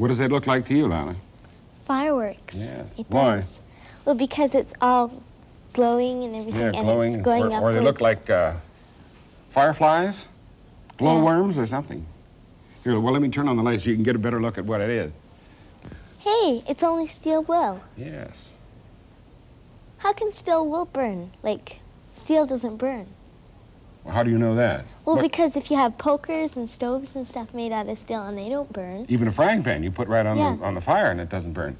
What does that look like to you, Lana? Fireworks. Yes. It Why? does. Well, because it's all glowing and everything, Yeah, glowing. and it's going Or they look like fireflies, glowworms, or something. Here, well, let me turn on the light so you can get a better look at what it is. Hey, it's only steel wool. Yes. How can steel wool burn? Like, steel doesn't burn. Well, how do you know that? Well, because if you have pokers and stoves and stuff made out of steel and they don't burn. Even a frying pan you put right on the fire and it doesn't burn.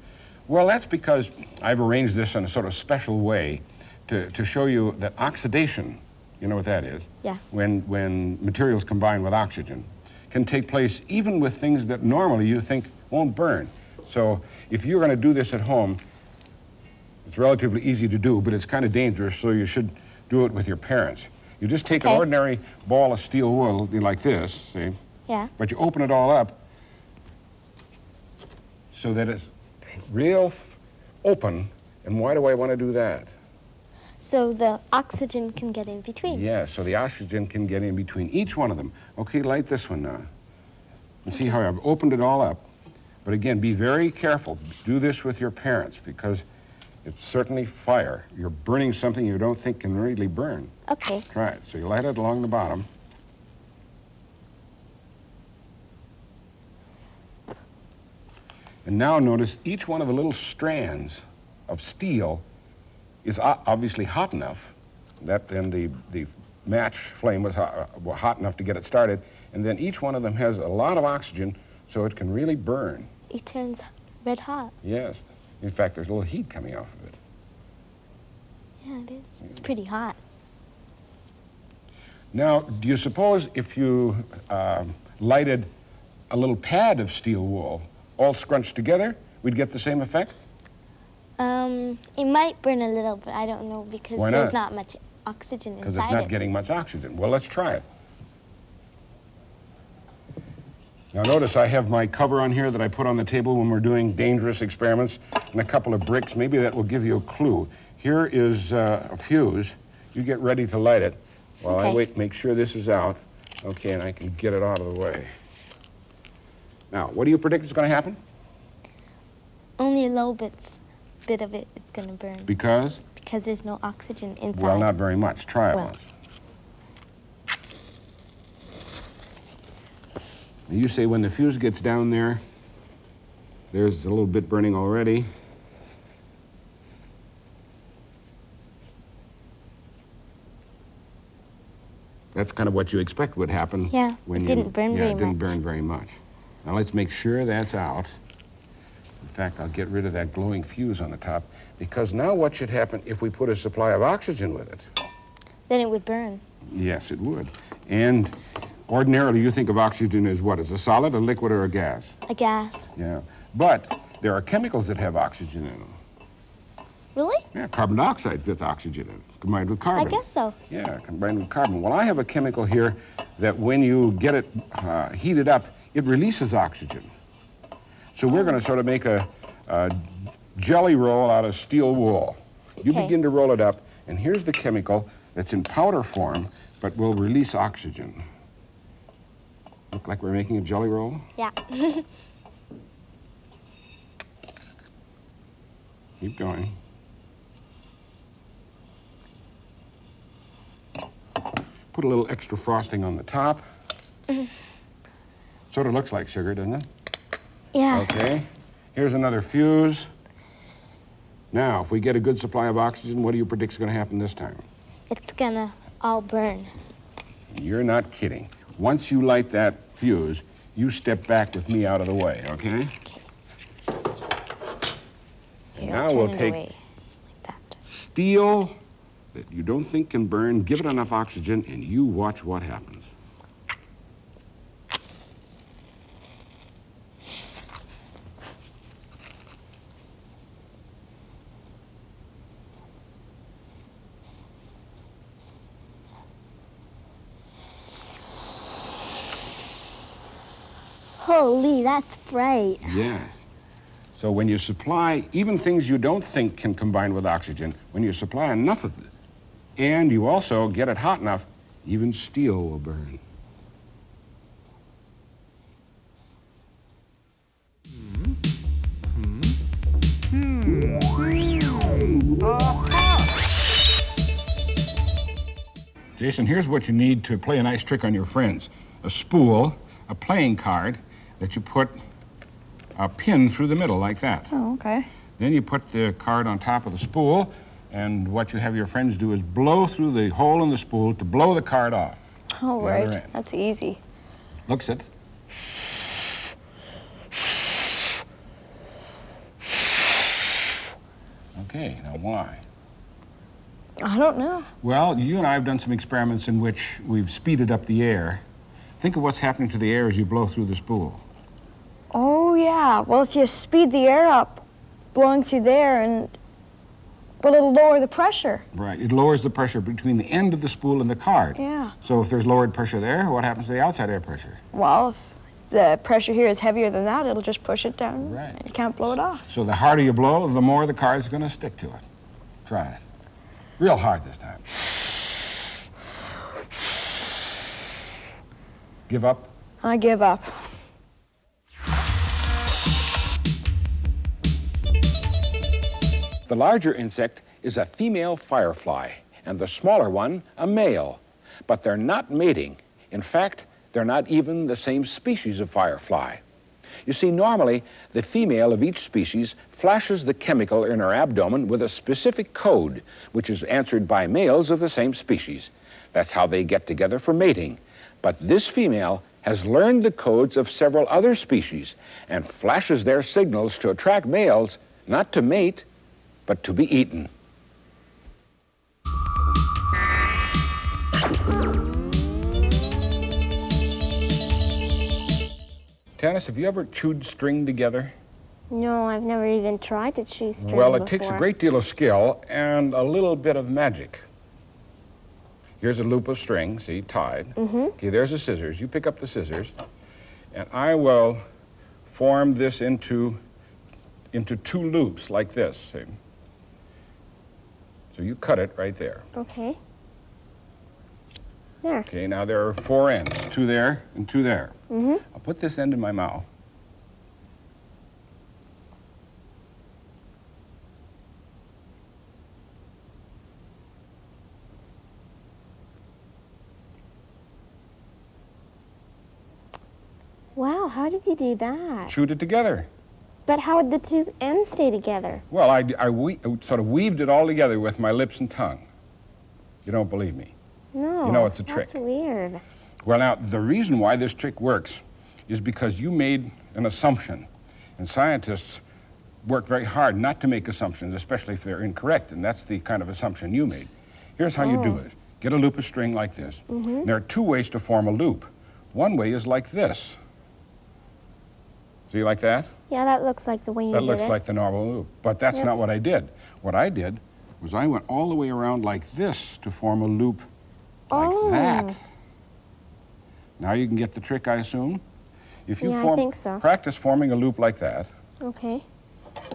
Well, that's because I've arranged this in a sort of special way to show you that oxidation, you know what that is? Yeah. When materials combine with oxygen, can take place even with things that normally you think won't burn. So if you're going to do this at home, it's relatively easy to do, but it's kind of dangerous, so you should do it with your parents. You just take an ordinary ball of steel wool like this, see? Yeah. But you open it all up so that it's real open. And why do I want to do that? So the oxygen can get in between. Yeah, so the oxygen can get in between each one of them. Okay, light this one now. And see how I've opened it all up. But again, be very careful. Do this with your parents because it's certainly fire. You're burning something you don't think can really burn. Okay. Try it. So you light it along the bottom. And now notice each one of the little strands of steel is obviously hot enough that then the match flame was hot enough to get it started. And then each one of them has a lot of oxygen so it can really burn. It turns red hot. Yes. In fact, there's a little heat coming off of it. Yeah, it is. It's pretty hot. Now, do you suppose if you lighted a little pad of steel wool all scrunched together, we'd get the same effect? It might burn a little, but I don't know because there's not much oxygen inside it. Because it's not getting much oxygen. Well, let's try it. Now notice I have my cover on here that I put on the table when we're doing dangerous experiments and a couple of bricks. Maybe that will give you a clue. Here is a fuse. You get ready to light it while I wait, make sure this is out. Okay, and I can get it out of the way. Now, what do you predict is going to happen? Only a little bit of it is going to burn. Because? Because there's no oxygen inside. Well, not very much. Try it once. You say when the fuse gets down there, there's a little bit burning already. That's kind of what you expect would happen. Yeah, it didn't burn very much. It didn't burn very much. Now let's make sure that's out. In fact, I'll get rid of that glowing fuse on the top, because now what should happen if we put a supply of oxygen with it? Then it would burn. Yes, it would. And ordinarily, you think of oxygen as what? As a solid, a liquid, or a gas? A gas. Yeah. But there are chemicals that have oxygen in them. Really? Yeah, carbon dioxide gets oxygen in it, combined with carbon. I guess so. Yeah, combined with carbon. Well, I have a chemical here that when you get it heated up, it releases oxygen. So we're going to sort of make a jelly roll out of steel wool. You begin to roll it up, and here's the chemical that's in powder form, but will release oxygen. Look like we're making a jelly roll? Yeah. Keep going. Put a little extra frosting on the top. Sort of looks like sugar, doesn't it? Yeah. Okay. Here's another fuse. Now, if we get a good supply of oxygen, what do you predict is going to happen this time? It's going to all burn. You're not kidding. Once you light that fuse, you step back with me out of the way, okay? And now we'll take steel that you don't think can burn, give it enough oxygen, and you watch what happens. Holy, that's bright. Yes. So when you supply even things you don't think can combine with oxygen, when you supply enough of it, and you also get it hot enough, even steel will burn. Jason, here's what you need to play a nice trick on your friends. A spool, a playing card that you put a pin through the middle like that. Oh, okay. Then you put the card on top of the spool, and what you have your friends do is blow through the hole in the spool to blow the card off. All right, that's easy. Looks it. Okay, now why? I don't know. Well, you and I have done some experiments in which we've speeded up the air. Think of what's happening to the air as you blow through the spool. Oh, yeah. Well, if you speed the air up, blowing through there, well, it'll lower the pressure. Right. It lowers the pressure between the end of the spool and the card. Yeah. So if there's lowered pressure there, what happens to the outside air pressure? Well, if the pressure here is heavier than that, it'll just push it down. Right. And you can't blow it off. So the harder you blow, the more the card's going to stick to it. Try it. Real hard this time. Give up? I give up. The larger insect is a female firefly, and the smaller one a male. But they're not mating. In fact, they're not even the same species of firefly. You see, normally, the female of each species flashes the chemical in her abdomen with a specific code, which is answered by males of the same species. That's how they get together for mating. But this female has learned the codes of several other species and flashes their signals to attract males, not to mate, but to be eaten. Tanis, have you ever chewed string together? No, I've never even tried to chew string Well, it before. takes a great deal of skill and a little bit of magic. Here's a loop of string, see, tied. Okay, there's the scissors. You pick up the scissors, and I will form this into two loops like this, see? So you cut it right there. Okay. There. Okay, now there are 4 ends, 2 there and 2 there. I'll put this end in my mouth. Wow, how did you do that? Chewed it together. But how would the two ends stay together? Well, I sort of weaved it all together with my lips and tongue. You don't believe me? No. You know it's a trick. That's weird. Well, now, the reason why this trick works is because you made an assumption. And scientists work very hard not to make assumptions, especially if they're incorrect, and that's the kind of assumption you made. Here's how you do it. Get a loop of string like this. There are 2 ways to form a loop. One way is like this. See, like that? Yeah, that looks like the way you did it. That looks like the normal loop. But that's not what I did. What I did was I went all the way around like this to form a loop like that. Now you can get the trick, I assume? If you I think so. Practice forming a loop like that. Okay.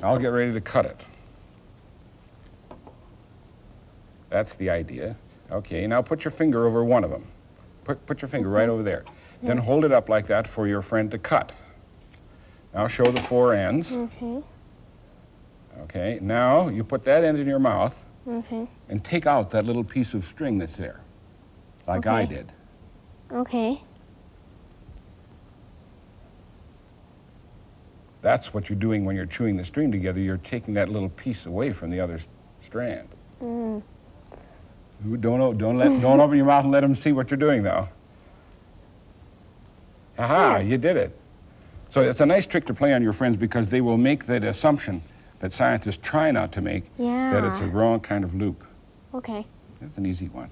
I'll get ready to cut it. That's the idea. Okay, now put your finger over one of them. Put your finger right over there. Then hold it up like that for your friend to cut. Now show the 4 ends. Okay. Okay, now you put that end in your mouth Okay. and take out that little piece of string that's there, like I did. Okay. That's what you're doing when you're chewing the string together. You're taking that little piece away from the other strand. Don't open your mouth and let them see what you're doing, though. Aha, you did it. So it's a nice trick to play on your friends because they will make that assumption that scientists try not to make, that it's a wrong kind of loop. Okay. That's an easy one.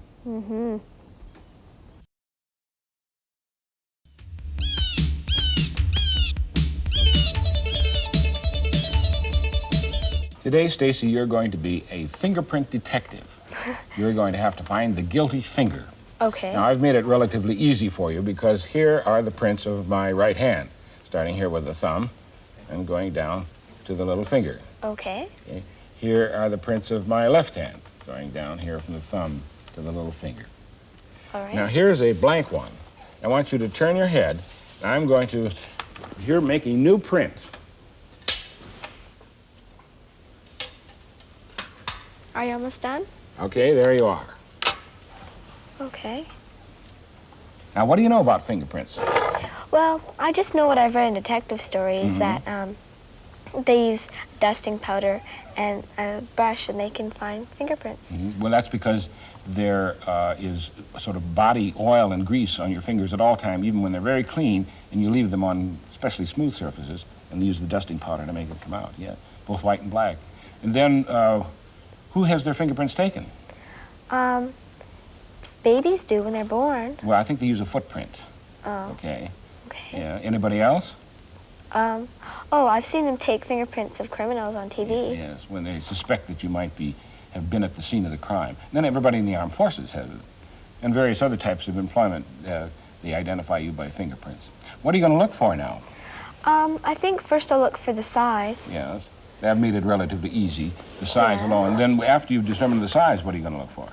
Today, Stacy, you're going to be a fingerprint detective. You're going to have to find the guilty finger. Okay. Now, I've made it relatively easy for you because here are the prints of my right hand, starting here with the thumb and going down to the little finger. Okay. Okay. Here are the prints of my left hand, going down here from the thumb to the little finger. All right. Now, here's a blank one. I want you to turn your head. I'm going to here make a new print. Are you almost done? Okay, there you are. Okay. Now, what do you know about fingerprints? Well, I just know what I've read in detective stories, that they use dusting powder and a brush and they can find fingerprints. Well, that's because there is sort of body oil and grease on your fingers at all time, even when they're very clean, and you leave them on especially smooth surfaces, and use the dusting powder to make it come out, yeah, both white and black. And then, who has their fingerprints taken? Babies do when they're born. Well, I think they use a footprint. Oh. Okay. Okay. Yeah. Anybody else? Oh, I've seen them take fingerprints of criminals on TV. Yes, when they suspect that you might have been at the scene of the crime. And then everybody in the armed forces has it. And various other types of employment, they identify you by fingerprints. What are you going to look for now? I think first I'll look for the size. Yes. That made it relatively easy, the size Yeah. alone. And then after you've determined the size, what are you going to look for?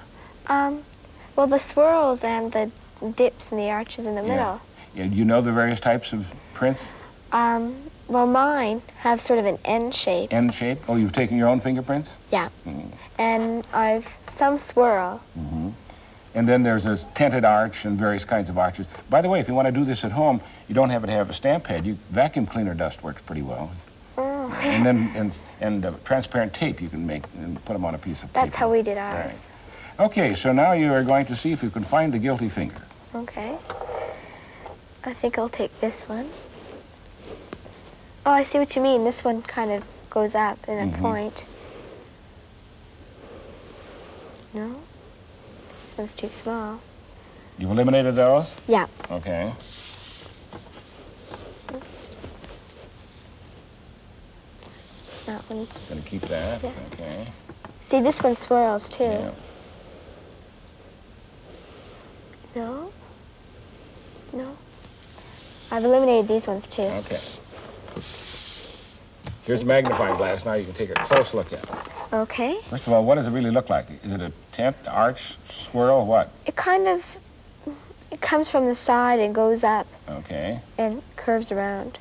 Well, the swirls and the dips and the arches in the middle. Yeah, you know the various types of prints? Well, mine have sort of an N shape. N shape? Oh, you've taken your own fingerprints? Yeah. And some swirl. And then there's a tented arch and various kinds of arches. By the way, if you want to do this at home, you don't have to have a stamp head. Vacuum cleaner dust works pretty well. Oh. And then transparent tape you can make and put them on a piece of paper. That's how we did ours. Right. Okay, so now you are going to see if you can find the guilty finger. Okay. I think I'll take this one. Oh, I see what you mean. This one kind of goes up in a point. No? This one's too small. You've eliminated those? Yeah. Okay. That one's... Going to keep that? Yeah. Okay. See, this one swirls, too. Yeah. No? No? I've eliminated these ones, too. Okay. Here's the magnifying glass. Now you can take a close look at it. Okay. First of all, what does it really look like? Is it a tent, arch, swirl, what? It comes from the side and goes up Okay. and curves around.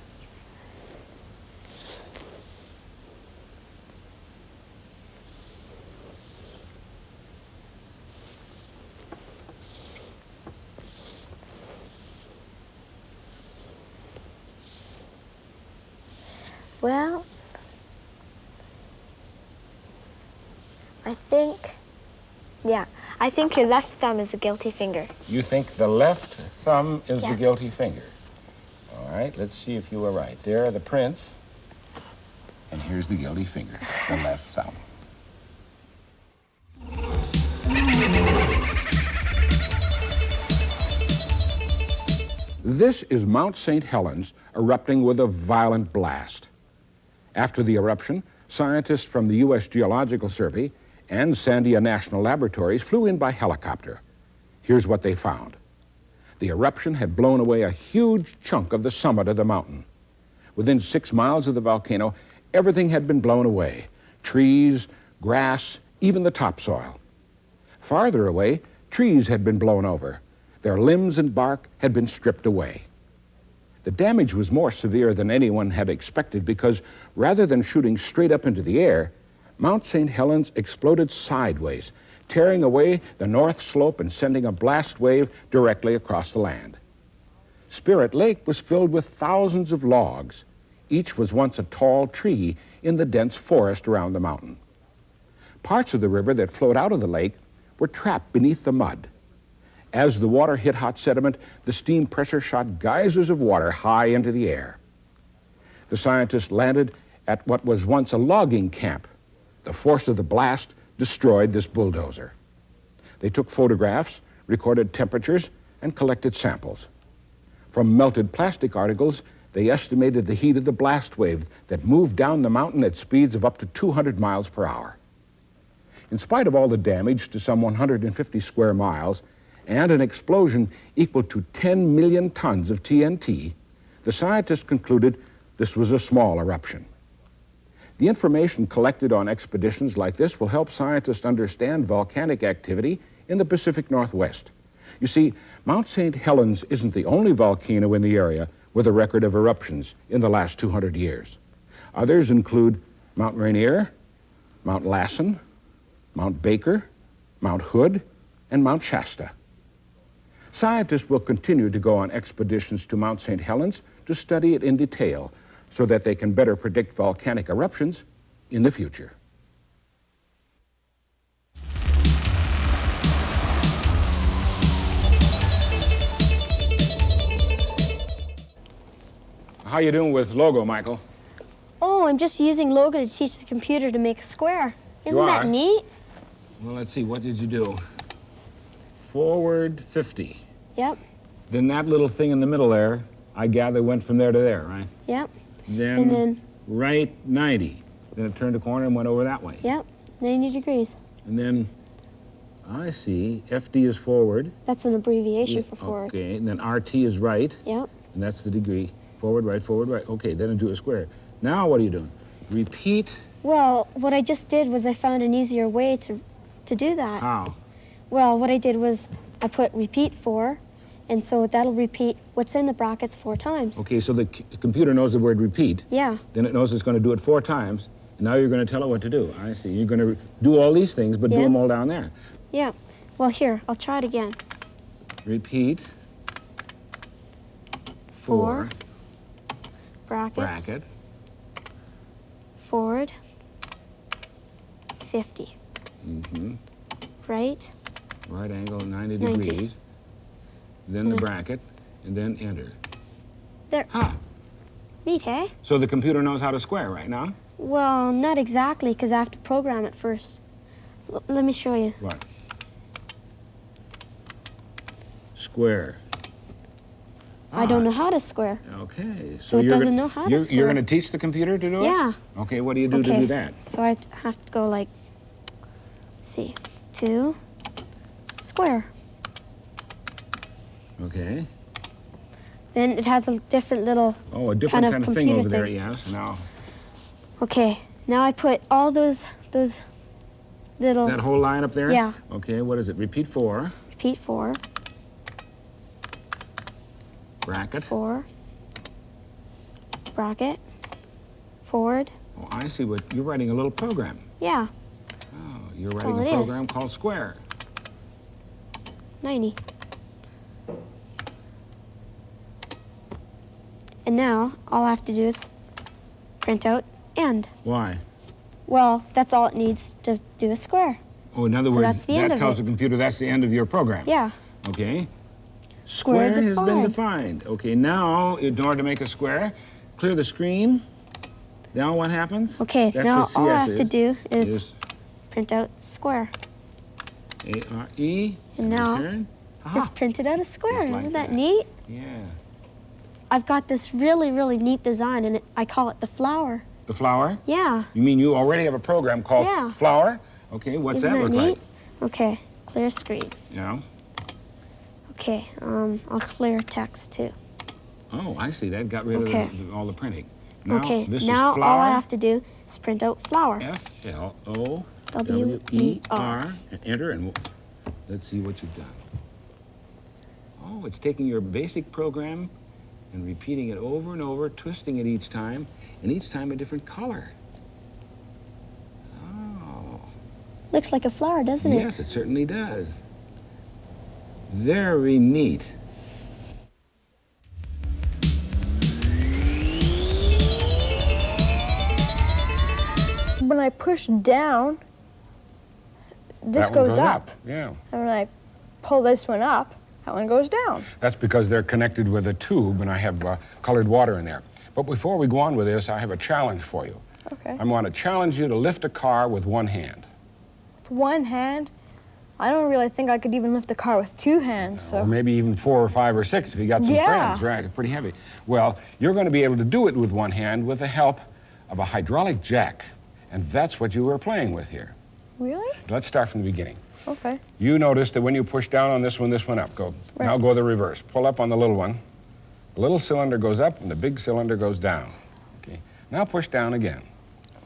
Well, I think your left thumb is the guilty finger. You think the left thumb is the Yeah. guilty finger. All right, let's see if you were right. There are the prints, and here's the guilty finger, the left thumb. This is Mount St. Helens erupting with a violent blast. After the eruption, scientists from the U.S. Geological Survey and Sandia National Laboratories flew in by helicopter. Here's what they found. The eruption had blown away a huge chunk of the summit of the mountain. Within 6 miles of the volcano, everything had been blown away. Trees, grass, even the topsoil. Farther away, trees had been blown over. Their limbs and bark had been stripped away. The damage was more severe than anyone had expected because rather than shooting straight up into the air, Mount St. Helens exploded sideways, tearing away the north slope and sending a blast wave directly across the land. Spirit Lake was filled with thousands of logs. Each was once a tall tree in the dense forest around the mountain. Parts of the river that flowed out of the lake were trapped beneath the mud. As the water hit hot sediment, the steam pressure shot geysers of water high into the air. The scientists landed at what was once a logging camp. The force of the blast destroyed this bulldozer. They took photographs, recorded temperatures, and collected samples. From melted plastic articles, they estimated the heat of the blast wave that moved down the mountain at speeds of up to 200 miles per hour. In spite of all the damage to some 150 square miles and an explosion equal to 10 million tons of TNT, the scientists concluded this was a small eruption. The information collected on expeditions like this will help scientists understand volcanic activity in the Pacific Northwest. You see, Mount St. Helens isn't the only volcano in the area with a record of eruptions in the last 200 years. Others include Mount Rainier, Mount Lassen, Mount Baker, Mount Hood, and Mount Shasta. Scientists will continue to go on expeditions to Mount St. Helens to study it in detail so that they can better predict volcanic eruptions in the future. How you doing with logo, Michael? Oh, I'm just using logo to teach the computer to make a square. Isn't that neat? Well, let's see, what did you do? Forward 50. Yep. Then that little thing in the middle there, I gather went from there to there, right? Yep. Then right 90. Then it turned a corner and went over that way. Yep, 90 degrees. And then, I see, FD is forward. That's an abbreviation for forward. Okay, and then RT is right. Yep. And that's the degree. Forward, right, forward, right. Okay, then I do a square. Now what are you doing? Repeat. Well, what I just did was I found an easier way to do that. How? Well, what I did was I put repeat 4, and so that'll repeat what's in the brackets 4 times. Okay, so the computer knows the word repeat. Yeah. Then it knows it's going to do it 4 times. And now you're going to tell it what to do. I see. You're going to do all these things, but do them all down there. Yeah. Well, here, I'll try it again. Repeat. 4. Brackets. Bracket. Forward. 50. Mm-hmm. Right. Right angle, 90 90. degrees. Then the bracket, and then enter. There. Ha! Neat, hey? So the computer knows how to square right now? Well, not exactly, because I have to program it first. Let me show you. What? Square. I don't know how to square. Okay. So it doesn't know how to square. You're going to teach the computer to do it? Yeah. Okay, what do you do to do that? So I have to go like, see, 2, square. Okay. Then it has a different little Oh, a different kind of thing computer over there, thing. yes. Now, Okay, now I put all those little... that whole line up there? Yeah. Okay, what is it? Repeat 4. Repeat 4. Bracket. 4. Bracket. Forward. Oh, I see what, you're writing a little program. Yeah, Oh, you're That's writing all a it is. program called Square. 90. And now, all I have to do is print out end. Why? Well, that's all it needs to do a square. Oh, in other So words, that's the end that of tells it. the computer that's the end of your program. Yeah. Okay. Square Square has been defined. defined. Okay, now, in order to make a square, clear the screen. Now what happens? Okay, That's now what all I CS have to do is is print out square. A-R-E. And now, return. Aha. just printed out a square. Just like Isn't that that. neat? Yeah. I've got this really, really neat design, and I call it the flower. The flower? Yeah. You mean you already have a program called Yeah. Flower? Okay, what's Isn't that that look neat? like? Okay, clear screen. Yeah. Okay, I'll clear text too. Oh, I see. That got rid Okay. of all the printing. Now, Okay, this now is flower. all I have to do is print out flower. F-L-O-W-E-R. And enter, and let's see what you've done. Oh, it's taking your basic program and repeating it over and over, twisting it each time, and each time a different color. Oh. Looks like a flower, doesn't it? Yes, it certainly does. Very neat. When I push down, this That one goes up. Yeah. And when I pull this one up, that one goes down. That's because they're connected with a tube, and I have colored water in there. But before we go on with this, I have a challenge for you. Okay. I want to challenge you to lift a car with one hand. With one hand, I don't really think I could even lift the car with 2 hands, so. Or maybe even 4 or 5 or 6 if you got some Yeah. friends, right? It's pretty heavy. Well, you're going to be able to do it with one hand with the help of a hydraulic jack. And that's what you were playing with here. Really? Let's start from the beginning. Okay. You notice that when you push down on this one up. Go. Right. Now go the reverse. Pull up on the little one. The little cylinder goes up and the big cylinder goes down. Okay. Now push down again.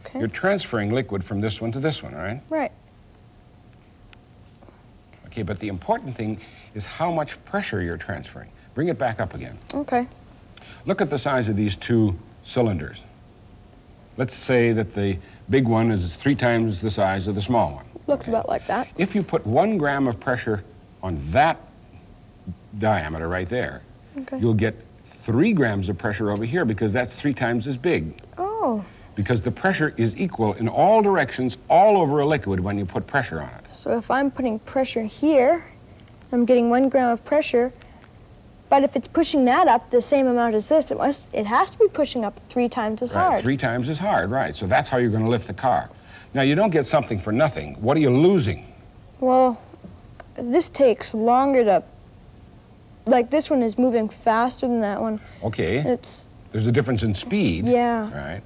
Okay. You're transferring liquid from this one to this one, all right? Right. Okay, but the important thing is how much pressure you're transferring. Bring it back up again. Okay. Look at the size of these 2 cylinders. Let's say that the big one is 3 times the size of the small one. Looks about like that. If you put 1 gram of pressure on that diameter right there, Okay. you'll get 3 grams of pressure over here because that's 3 times as big. Oh, Because the pressure is equal in all directions, all over a liquid when you put pressure on it. so if I'm putting pressure here, I'm getting 1 gram of pressure. But if it's pushing that up the same amount as this, it has to be pushing up 3 times as Right, hard. 3 times as hard, right. So that's how you're going to lift the car. Now, you don't get something for nothing. What are you losing? Well, this takes longer to, like this one is moving faster than that one. Okay, It's, there's a difference in speed. yeah. Right.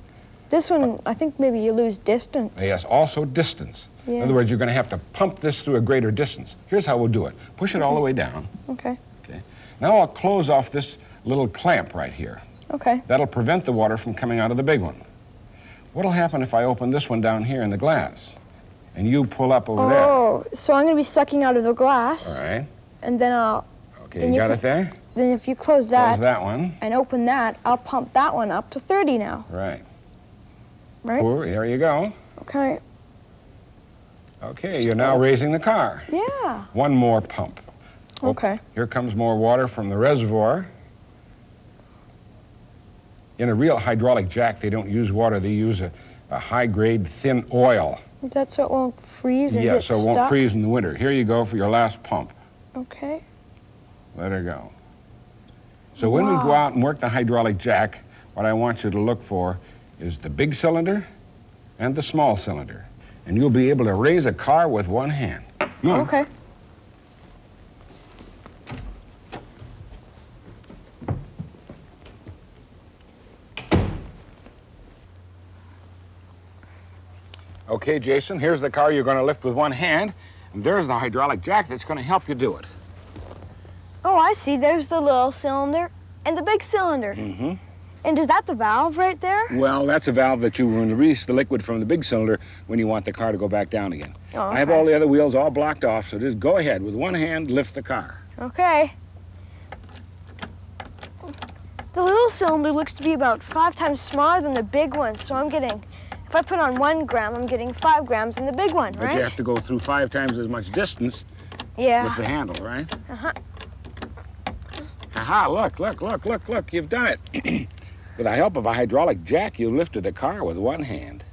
This one, I think maybe you lose distance. Yes, also distance. In Yeah. other words, you're going to have to pump this through a greater distance. Here's how we'll do it. Push it all the way down. Okay, Okay. Now I'll close off this little clamp right here. okay. That'll prevent the water from coming out of the big one. What'll happen if I open this one down here in the glass and you pull up over there? Oh, so I'm going to be sucking out of the glass, All right. and then I'll, Okay, Then you you got put- it there? then if you close Close that that one. and open that, I'll pump that one up to 30 now, Right. right? Pour, there you go. Okay. Okay, you're now raising the car. Yeah. One more pump. Oh, Okay. Here comes more water from the reservoir. In a real hydraulic jack, they don't use water. They use a high-grade thin oil. That's so it won't freeze or Yeah, get so it won't stuck. freeze in the winter. Here you go for your last pump. Okay. Let her go. So when we go Wow. out and work the hydraulic jack, what I want you to look for is the big cylinder and the small cylinder. And you'll be able to raise a car with one hand. Come on. Okay. Okay, Jason, here's the car you're going to lift with one hand. And there's the hydraulic jack that's going to help you do it. Oh, I see. There's the little cylinder and the big cylinder. Mm-hmm. And is that the valve right there? Well, that's a valve that you will release the liquid from the big cylinder when you want the car to go back down again. Oh, I have okay. all the other wheels all blocked off, so just go ahead. With one hand, lift the car. Okay. The little cylinder looks to be about 5 times smaller than the big one, so I'm getting, if I put on 1 gram, I'm getting 5 grams in the big one, But right? you have to go through 5 times as much distance Yeah. with the handle, right? Uh-huh. Aha, look, you've done it. With the help of a hydraulic jack, you lifted a car with one hand.